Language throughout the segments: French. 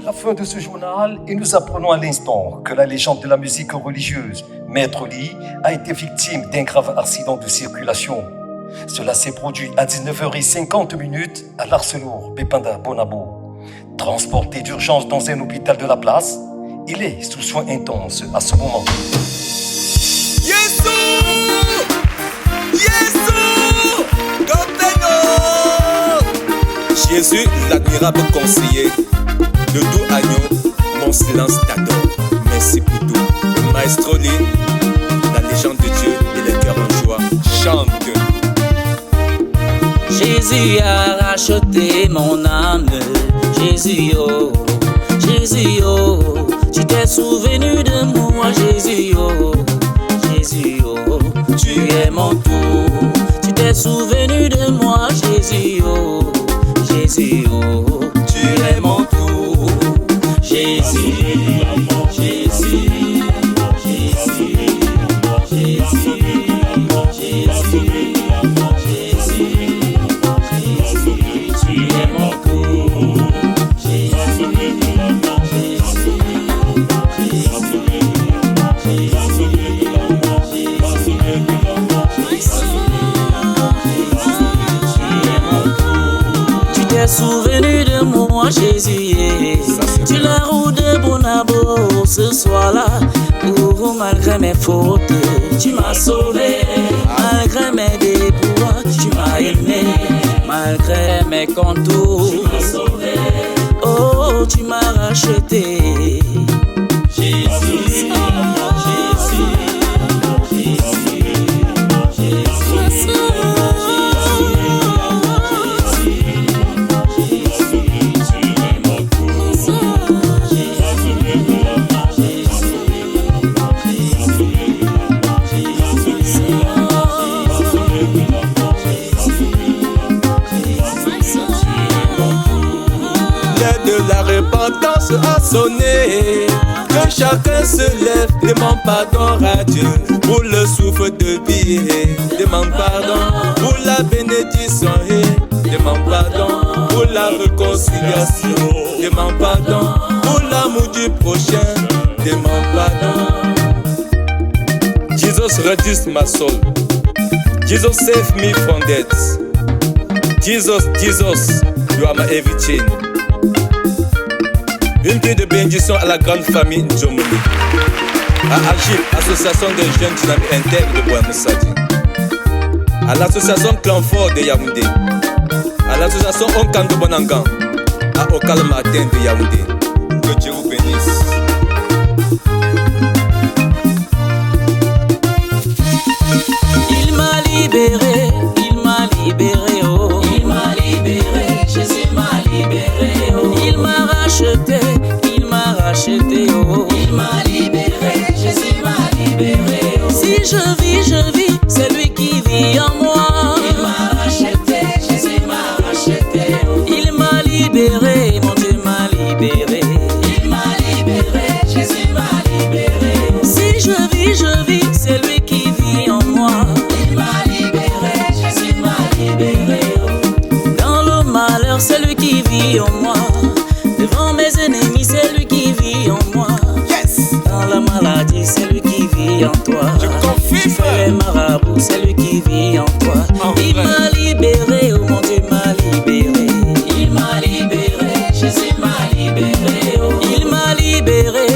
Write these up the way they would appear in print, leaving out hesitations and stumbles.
La fin de ce journal et nous apprenons à l'instant que la légende de la musique religieuse, Maître Lee, a été victime d'un grave accident de circulation. Cela s'est produit à 19h50 à l'Arsenal Bepanda Bonabo. Transporté d'urgence dans un hôpital de la place, il est sous soins intenses à ce moment. Jésus, l'admirable conseiller, le doux agneau, mon silence t'adore. Merci pour tout. Le maestro Lee, la légende de Dieu et les cœurs en joie, chante. Jésus a racheté mon âme. Jésus, oh, Jésus, oh, tu t'es souvenu de moi, Jésus, oh, Jésus, oh, tu es mon tout. Tu t'es souvenu de moi, Jésus, oh, Jésus, oh, tu es mon tout. Jésus, Jésus, Jésus, Jésus, Jésus. Souvenu de moi, Jésus, tu la roue de Bonabo ce soir-là. Pour malgré mes fautes, tu m'as sauvé. Malgré mes déboires, tu m'as aimé. Malgré mes contours, tu m'as sauvé. Oh, tu m'as racheté. Jésus, Jésus. La repentance a sonné, que chacun se lève, demande pardon à Dieu pour le souffle de vie, demande pardon pour la bénédiction, demande pardon pour la réconciliation, demande pardon pour l'amour du prochain, demande pardon. Jesus reduced my soul, Jesus saved me from death. Jesus, Jesus, you are my everything. Une pied de bénédiction à la grande famille Njomoni, à Agile, association des jeunes dynamiques intègres de Bois-Moussadi, à l'association Clan Fort de Yaoundé, à l'association Onkando Bonangan, à Okal Martin de Yaoundé. Que Dieu vous bénisse. Il m'a libéré, oh. Il m'a libéré, Jésus m'a libéré, oh. Il m'a racheté, oh. Il m'a libéré, Jésus m'a libéré, oh. Si je vis, c'est lui qui vit en moi. Il m'a racheté, Jésus m'a racheté, oh. Il m'a libéré, mon Dieu m'a libéré. Il m'a libéré, Jésus m'a libéré, oh. Si je vis, c'est lui qui vit en moi. Il m'a libéré, Jésus m'a libéré, oh. Dans le malheur, c'est lui qui vit en moi. Devant mes ennemis, c'est lui qui vit en moi. Yes. Dans la maladie, c'est lui qui vit en toi. Je confie, frère. Les marabouts, c'est lui qui vit en toi. Il m'a libéré, oh mon Dieu m'a libéré. Il m'a libéré, Jésus m'a libéré, oh. Il m'a libéré,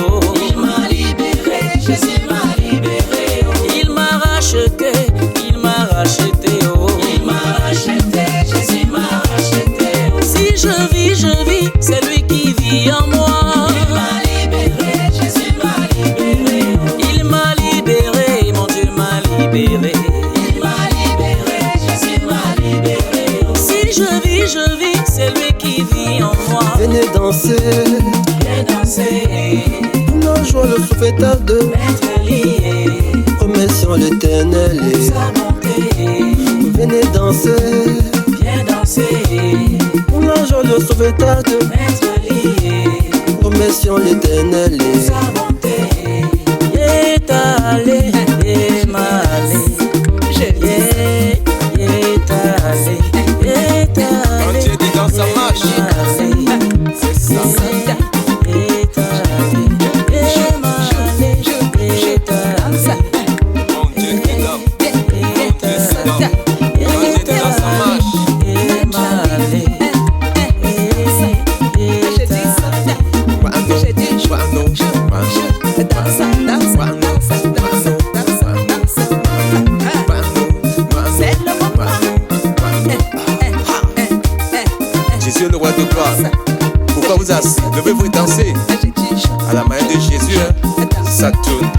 oh. Il m'a libéré, Jésus m'a libéré, oh. Il m'a racheté, oh. Il m'a racheté, Jésus m'a racheté, oh. Si je vis, c'est lui qui vit en moi. Il m'a libéré, Jésus m'a libéré, oh. Il m'a libéré, mon Dieu m'a libéré. Il m'a libéré, Jésus m'a libéré, oh. Si je vis, c'est lui qui vit en moi. Venez danser, nous jouons le souffletage de Maître Lee, remercions l'Éternel. sa bonté. Venez danser, Viens danser, nous jouons le souffletage de Maître Lee, remercions l'Éternel. sa bonté. Yétalé, yémalé, yétalé, yétalé. Quand Dieu dit dans sa marche, assis, levez-vous et dansez. À la main de Jésus, ça tourne.